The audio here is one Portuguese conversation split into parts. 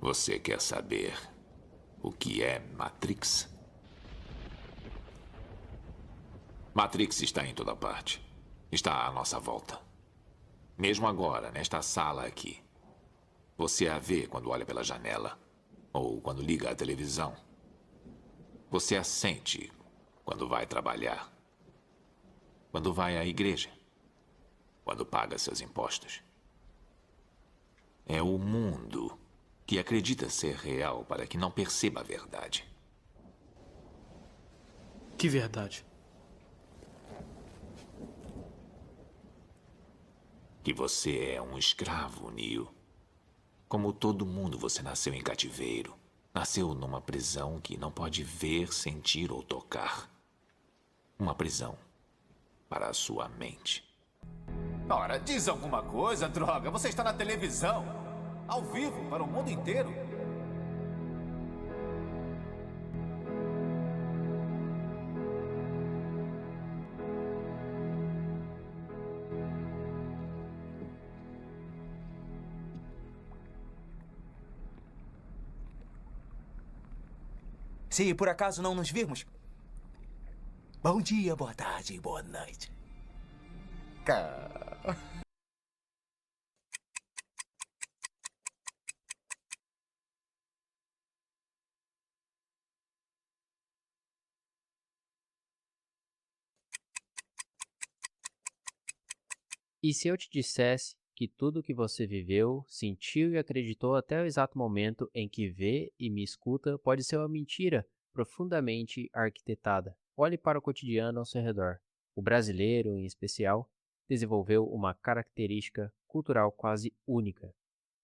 Você quer saber o que é Matrix? Matrix está em toda parte. Está à nossa volta. Mesmo agora, nesta sala aqui. Você a vê quando olha pela janela. Ou quando liga a televisão. Você a sente quando vai trabalhar. Quando vai à igreja. Quando paga seus impostos. É o mundo que acredita ser real para que não perceba a verdade. Que verdade? Que você é um escravo, Neo. Como todo mundo, você nasceu em cativeiro. Nasceu numa prisão que não pode ver, sentir ou tocar. Uma prisão para a sua mente. Ora, diz alguma coisa, droga. Você está na televisão. Ao vivo, para o mundo inteiro. Se por acaso não nos virmos, bom dia, boa tarde e boa noite. E se eu te dissesse que tudo o que você viveu, sentiu e acreditou até o exato momento em que vê e me escuta pode ser uma mentira profundamente arquitetada? Olhe para o cotidiano ao seu redor. O brasileiro, em especial, desenvolveu uma característica cultural quase única.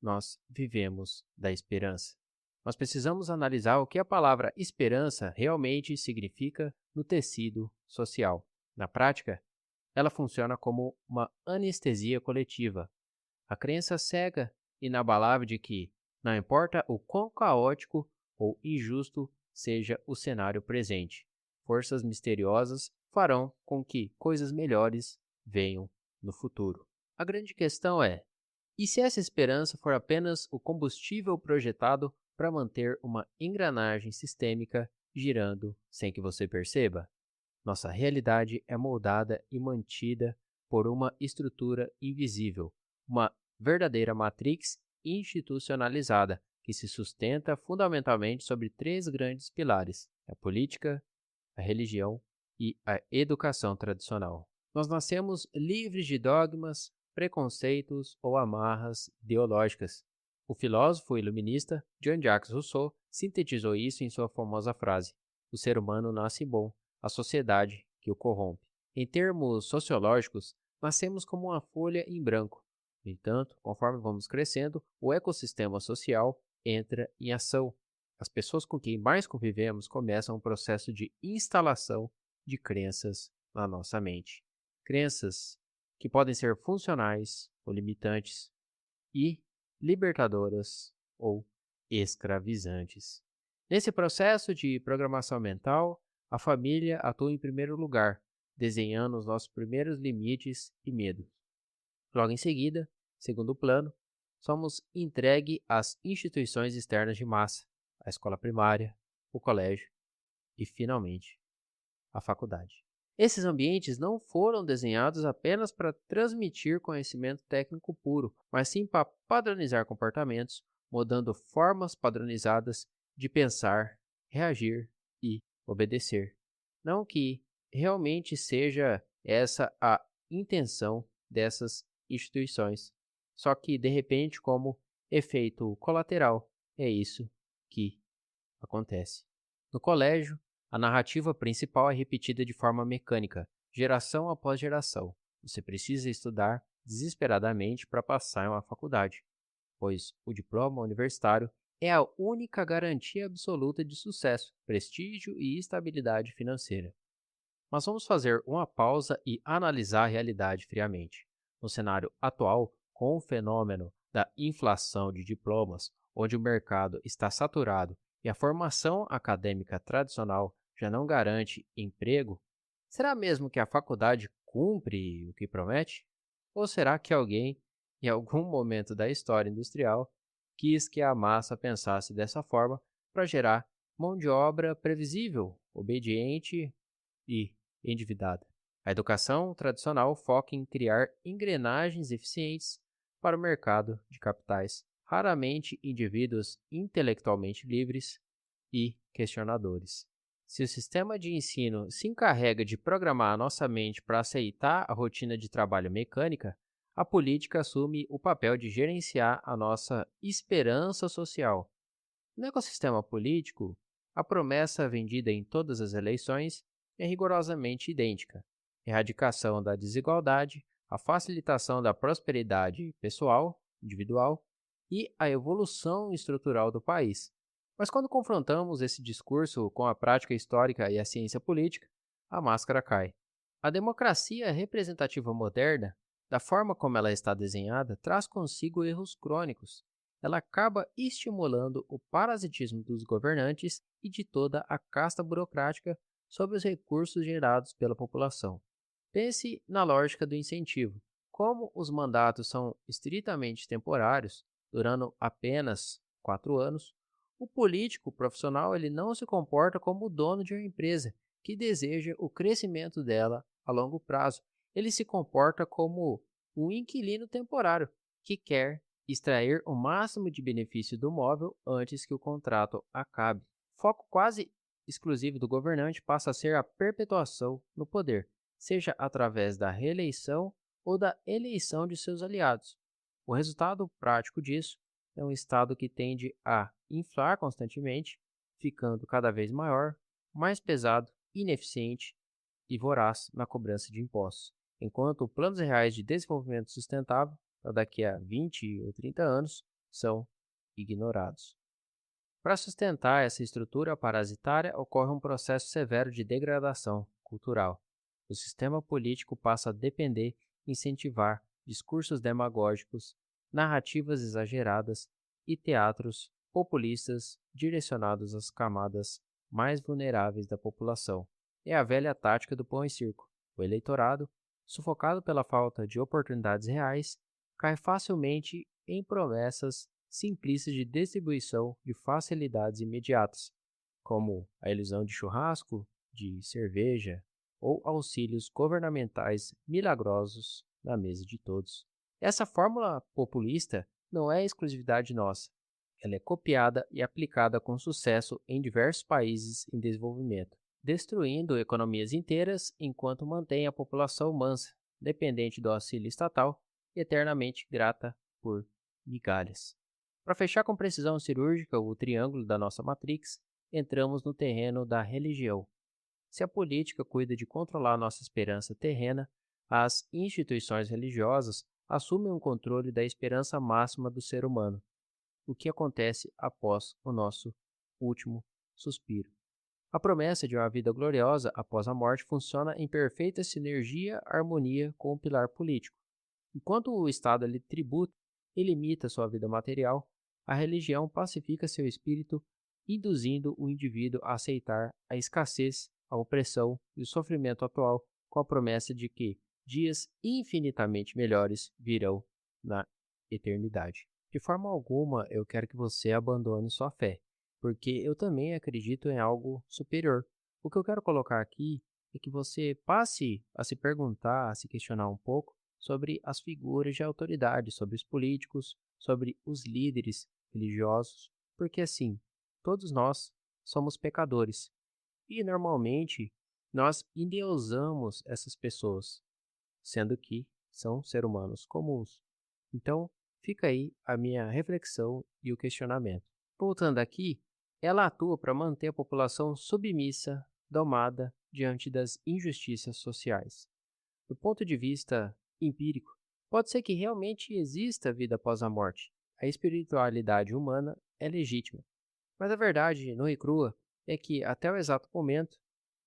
Nós vivemos da esperança. Nós precisamos analisar o que a palavra esperança realmente significa no tecido social. Na prática, ela funciona como uma anestesia coletiva. A crença cega e inabalável de que, não importa o quão caótico ou injusto seja o cenário presente, forças misteriosas farão com que coisas melhores venham no futuro. A grande questão é: e se essa esperança for apenas o combustível projetado para manter uma engrenagem sistêmica girando sem que você perceba? Nossa realidade é moldada e mantida por uma estrutura invisível, uma verdadeira matrix institucionalizada que se sustenta fundamentalmente sobre três grandes pilares: a política, a religião e a educação tradicional. Nós nascemos livres de dogmas, preconceitos ou amarras ideológicas. O filósofo iluminista Jean-Jacques Rousseau sintetizou isso em sua famosa frase: "O ser humano nasce bom, a sociedade que o corrompe." Em termos sociológicos, nascemos como uma folha em branco. No entanto, conforme vamos crescendo, o ecossistema social entra em ação. As pessoas com quem mais convivemos começam um processo de instalação de crenças na nossa mente. Crenças que podem ser funcionais ou limitantes e libertadoras ou escravizantes. Nesse processo de programação mental, a família atua em primeiro lugar, desenhando os nossos primeiros limites e medos. Logo em seguida, segundo plano, somos entregue às instituições externas de massa, a escola primária, o colégio e, finalmente, a faculdade. Esses ambientes não foram desenhados apenas para transmitir conhecimento técnico puro, mas sim para padronizar comportamentos, mudando formas padronizadas de pensar, reagir e obedecer. Não que realmente seja essa a intenção dessas instituições, só que, de repente, como efeito colateral, é isso que acontece. No colégio, a narrativa principal é repetida de forma mecânica, geração após geração. Você precisa estudar desesperadamente para passar em uma faculdade, pois o diploma universitário é a única garantia absoluta de sucesso, prestígio e estabilidade financeira. Mas vamos fazer uma pausa e analisar a realidade friamente. No cenário atual, com o fenômeno da inflação de diplomas, onde o mercado está saturado e a formação acadêmica tradicional já não garante emprego, será mesmo que a faculdade cumpre o que promete? Ou será que alguém, em algum momento da história industrial, quis que a massa pensasse dessa forma para gerar mão de obra previsível, obediente e endividada. A educação tradicional foca em criar engrenagens eficientes para o mercado de capitais, raramente indivíduos intelectualmente livres e questionadores. Se o sistema de ensino se encarrega de programar a nossa mente para aceitar a rotina de trabalho mecânica, a política assume o papel de gerenciar a nossa esperança social. No ecossistema político, a promessa vendida em todas as eleições é rigorosamente idêntica: erradicação da desigualdade, a facilitação da prosperidade pessoal, individual e a evolução estrutural do país. Mas quando confrontamos esse discurso com a prática histórica e a ciência política, a máscara cai. A democracia representativa moderna, da forma como ela está desenhada, traz consigo erros crônicos. Ela acaba estimulando o parasitismo dos governantes e de toda a casta burocrática sobre os recursos gerados pela população. Pense na lógica do incentivo. Como os mandatos são estritamente temporários, durando apenas 4 anos, o político profissional ele não se comporta como o dono de uma empresa que deseja o crescimento dela a longo prazo. Ele se comporta como um inquilino temporário que quer extrair o máximo de benefício do móvel antes que o contrato acabe. Foco quase exclusivo do governante passa a ser a perpetuação no poder, seja através da reeleição ou da eleição de seus aliados. O resultado prático disso é um Estado que tende a inflar constantemente, ficando cada vez maior, mais pesado, ineficiente e voraz na cobrança de impostos, enquanto planos reais de desenvolvimento sustentável, para daqui a 20 ou 30 anos, são ignorados. Para sustentar essa estrutura parasitária, ocorre um processo severo de degradação cultural. O sistema político passa a depender e incentivar discursos demagógicos, narrativas exageradas e teatros populistas direcionados às camadas mais vulneráveis da população. É a velha tática do pão e circo. O eleitorado, sufocado pela falta de oportunidades reais, cai facilmente em promessas simplistas de distribuição de facilidades imediatas, como a ilusão de churrasco, de cerveja ou auxílios governamentais milagrosos na mesa de todos. Essa fórmula populista não é exclusividade nossa. Ela é copiada e aplicada com sucesso em diversos países em desenvolvimento, destruindo economias inteiras enquanto mantém a população mansa, dependente do auxílio estatal e eternamente grata por migalhas. Para fechar com precisão cirúrgica o triângulo da nossa Matrix, entramos no terreno da religião. Se a política cuida de controlar nossa esperança terrena, as instituições religiosas assumem o controle da esperança máxima do ser humano, o que acontece após o nosso último suspiro. A promessa de uma vida gloriosa após a morte funciona em perfeita sinergia, harmonia com o pilar político. Enquanto o Estado lhe tributa e limita sua vida material, a religião pacifica seu espírito, induzindo o indivíduo a aceitar a escassez, a opressão e o sofrimento atual com a promessa de que dias infinitamente melhores virão na eternidade. De forma alguma, eu quero que você abandone sua fé, porque eu também acredito em algo superior. O que eu quero colocar aqui é que você passe a se perguntar, a se questionar um pouco sobre as figuras de autoridade, sobre os políticos, sobre os líderes religiosos, porque assim, todos nós somos pecadores e normalmente nós endeusamos essas pessoas, sendo que são seres humanos comuns. Então, fica aí a minha reflexão e o questionamento. Voltando aqui, ela atua para manter a população submissa, domada diante das injustiças sociais. Do ponto de vista empírico, pode ser que realmente exista vida após a morte. A espiritualidade humana é legítima. Mas a verdade, nua e crua, é que até o exato momento,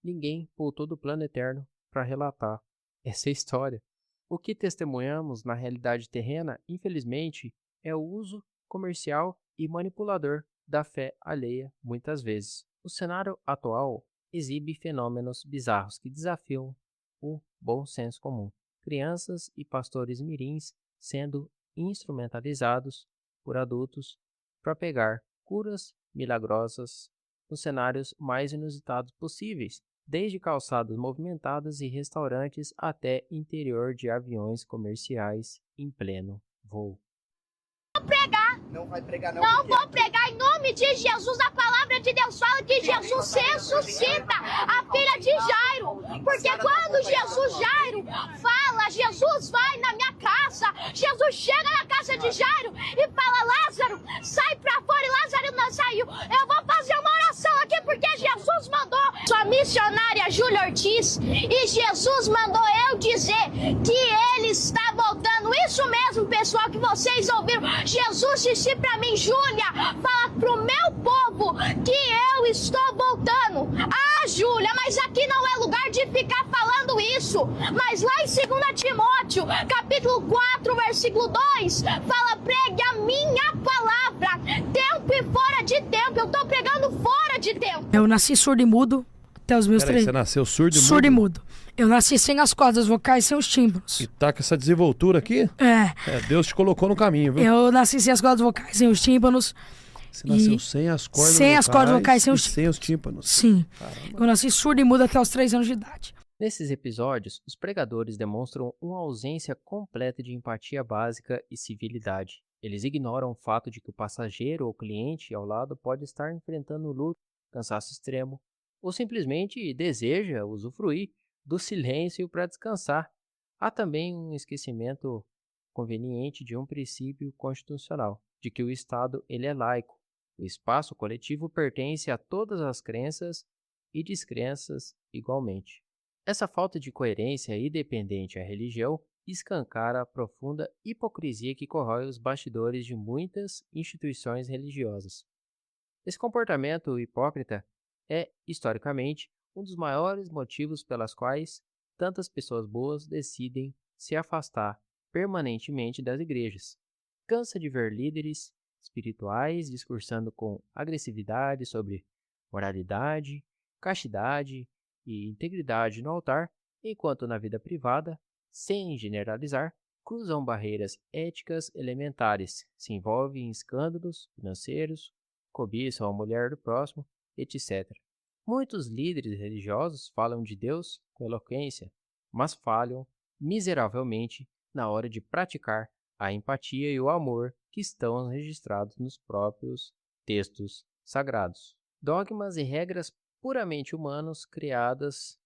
ninguém voltou do plano eterno para relatar essa história. O que testemunhamos na realidade terrena, infelizmente, é o uso comercial e manipulador da fé alheia muitas vezes. O cenário atual exibe fenômenos bizarros que desafiam o bom senso comum. Crianças e pastores mirins sendo instrumentalizados por adultos propagar curas milagrosas nos cenários mais inusitados possíveis, desde calçadas movimentadas e restaurantes até interior de aviões comerciais em pleno voo. Não vai pregar, não. Não vou pregar em nome de Jesus. A palavra de Deus fala que Jesus ressuscita a filha de Jairo. Porque quando Jairo fala, Jesus vai na minha casa. Jesus chega na casa de Jairo e fala: Lázaro, sai pra fora. E Lázaro não saiu. Eu vou fazer uma oração aqui porque Jesus mandou. Sou a missionária Júlia Ortiz e Jesus mandou eu dizer que ele está voltando. Isso mesmo, pessoal, que vocês ouviram. Jesus disse pra mim: Júlia, fala pro meu povo que eu estou voltando. Ah, Júlia, mas aqui não é lugar de ficar falando isso. Mas lá em 2 Timóteo, capítulo 4, versículo 2, fala: pregue a minha palavra, tempo e fora de tempo. Eu tô pregando fora de tempo. Eu nasci surdo e mudo até os meus Peraí, 3 você nasceu surdo e mudo? Surdo e mudo. Eu nasci sem as cordas vocais, sem os tímpanos. E tá com essa desenvoltura aqui? Deus te colocou no caminho, viu? Eu nasci sem as cordas vocais, sem os tímpanos. Você nasceu sem as cordas sem vocais, as cordas vocais, e sem os tímpanos. Sim. Caramba. Eu nasci surdo e mudo até os 3 anos de idade. Nesses episódios, os pregadores demonstram uma ausência completa de empatia básica e civilidade. Eles ignoram o fato de que o passageiro ou cliente ao lado pode estar enfrentando luto, cansaço extremo, ou simplesmente deseja usufruir do silêncio para descansar. Há também um esquecimento conveniente de um princípio constitucional, de que o Estado ele é laico. O espaço coletivo pertence a todas as crenças e descrenças igualmente. Essa falta de coerência independente à religião escancara a profunda hipocrisia que corrói os bastidores de muitas instituições religiosas. Esse comportamento hipócrita é, historicamente, um dos maiores motivos pelas quais tantas pessoas boas decidem se afastar permanentemente das igrejas. Cansa de ver líderes espirituais discursando com agressividade sobre moralidade, castidade e integridade no altar, enquanto na vida privada, sem generalizar, cruzam barreiras éticas elementares, se envolvem em escândalos financeiros, cobiçam a mulher do próximo, etc. Muitos líderes religiosos falam de Deus com eloquência, mas falham miseravelmente na hora de praticar a empatia e o amor que estão registrados nos próprios textos sagrados. Dogmas e regras puramente humanos criadas,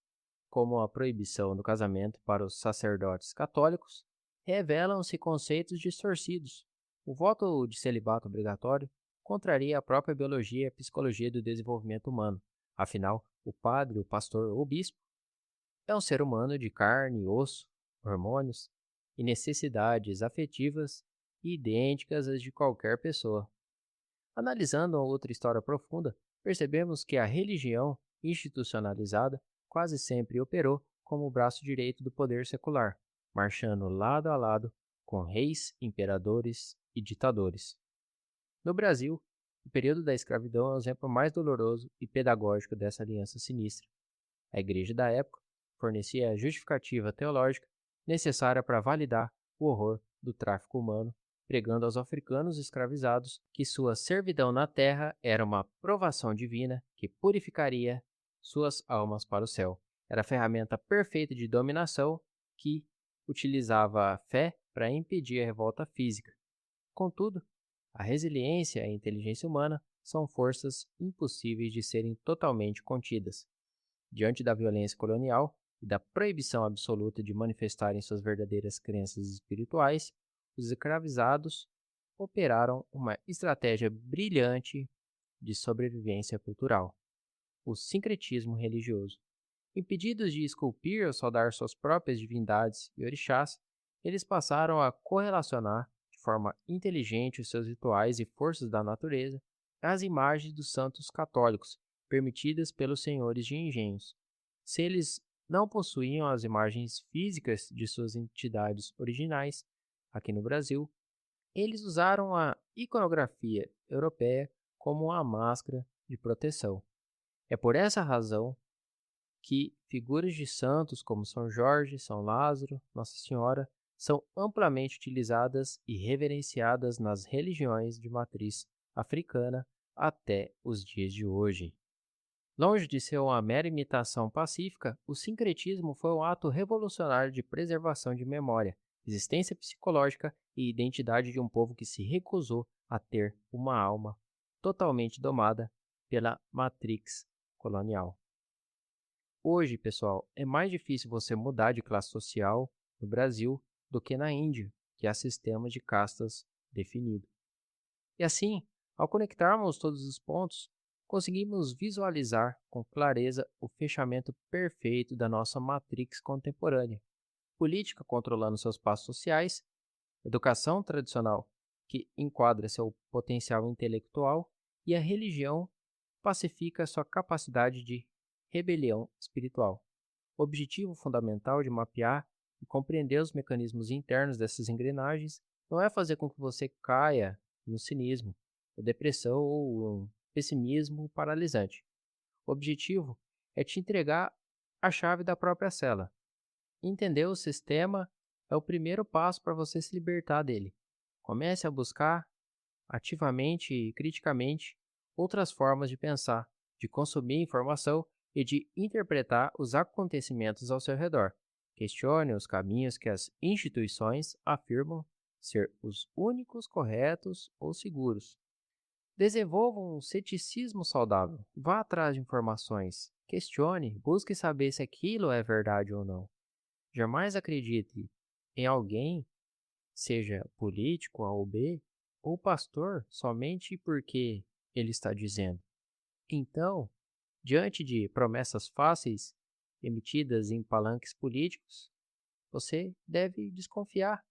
como a proibição do casamento para os sacerdotes católicos, revelam-se conceitos distorcidos. O voto de celibato obrigatório contraria a própria biologia e a psicologia do desenvolvimento humano. Afinal, o padre, o pastor ou bispo é um ser humano de carne e osso, hormônios e necessidades afetivas idênticas às de qualquer pessoa. Analisando a outra história profunda, percebemos que a religião institucionalizada quase sempre operou como o braço direito do poder secular, marchando lado a lado com reis, imperadores e ditadores. No Brasil, o período da escravidão é o exemplo mais doloroso e pedagógico dessa aliança sinistra. A igreja da época fornecia a justificativa teológica necessária para validar o horror do tráfico humano, pregando aos africanos escravizados que sua servidão na terra era uma provação divina que purificaria suas almas para o céu. Era a ferramenta perfeita de dominação que utilizava a fé para impedir a revolta física. Contudo, a resiliência e a inteligência humana são forças impossíveis de serem totalmente contidas. Diante da violência colonial e da proibição absoluta de manifestarem suas verdadeiras crenças espirituais, os escravizados operaram uma estratégia brilhante de sobrevivência cultural: o sincretismo religioso. Impedidos de esculpir ou saudar suas próprias divindades e orixás, eles passaram a correlacionar de forma inteligente os seus rituais e forças da natureza às imagens dos santos católicos, permitidas pelos senhores de engenhos. Se eles não possuíam as imagens físicas de suas entidades originais, aqui no Brasil, eles usaram a iconografia europeia como uma máscara de proteção. É por essa razão que figuras de santos como São Jorge, São Lázaro, Nossa Senhora são amplamente utilizadas e reverenciadas nas religiões de matriz africana até os dias de hoje. Longe de ser uma mera imitação pacífica, o sincretismo foi um ato revolucionário de preservação de memória, existência psicológica e identidade de um povo que se recusou a ter uma alma totalmente domada pela matrix colonial. Hoje, pessoal, é mais difícil você mudar de classe social no Brasil do que na Índia, que há sistema de castas definido. E assim, ao conectarmos todos os pontos, conseguimos visualizar com clareza o fechamento perfeito da nossa matrix contemporânea. Política controlando seus passos sociais, educação tradicional que enquadra seu potencial intelectual e a religião pacifica sua capacidade de rebelião espiritual. O objetivo fundamental de mapear e compreender os mecanismos internos dessas engrenagens não é fazer com que você caia no cinismo, ou depressão ou um pessimismo paralisante. O objetivo é te entregar a chave da própria cela. Entender o sistema é o primeiro passo para você se libertar dele. Comece a buscar ativamente e criticamente outras formas de pensar, de consumir informação e de interpretar os acontecimentos ao seu redor. Questione os caminhos que as instituições afirmam ser os únicos corretos ou seguros. Desenvolva um ceticismo saudável. Vá atrás de informações. Questione, busque saber se aquilo é verdade ou não. Jamais acredite em alguém, seja político A ou B, ou pastor, somente porque ele está dizendo. Então, diante de promessas fáceis emitidas em palanques políticos, você deve desconfiar.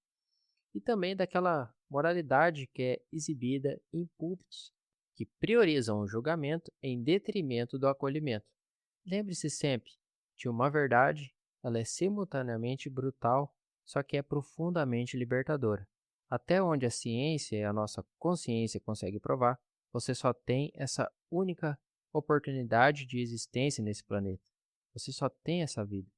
E também daquela moralidade que é exibida em púlpitos, que priorizam o julgamento em detrimento do acolhimento. Lembre-se sempre de uma verdade, ela é simultaneamente brutal, só que é profundamente libertadora. Até onde a ciência e a nossa consciência conseguem provar, você só tem essa única oportunidade de existência nesse planeta. Você só tem essa vida.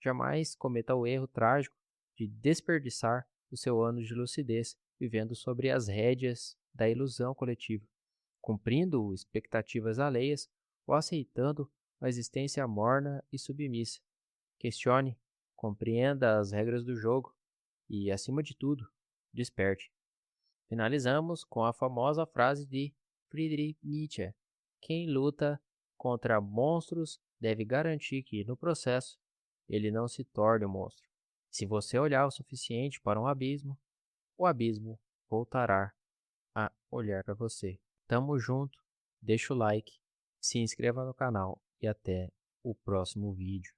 Jamais cometa o erro trágico de desperdiçar o seu ano de lucidez vivendo sobre as rédeas da ilusão coletiva, cumprindo expectativas alheias ou aceitando uma existência morna e submissa. Questione, compreenda as regras do jogo e, acima de tudo, desperte. Finalizamos com a famosa frase de Friedrich Nietzsche: quem luta contra monstros deve garantir que, no processo, ele não se torne um monstro. Se você olhar o suficiente para um abismo, o abismo voltará a olhar para você. Tamo junto, deixa o like, se inscreva no canal e até o próximo vídeo.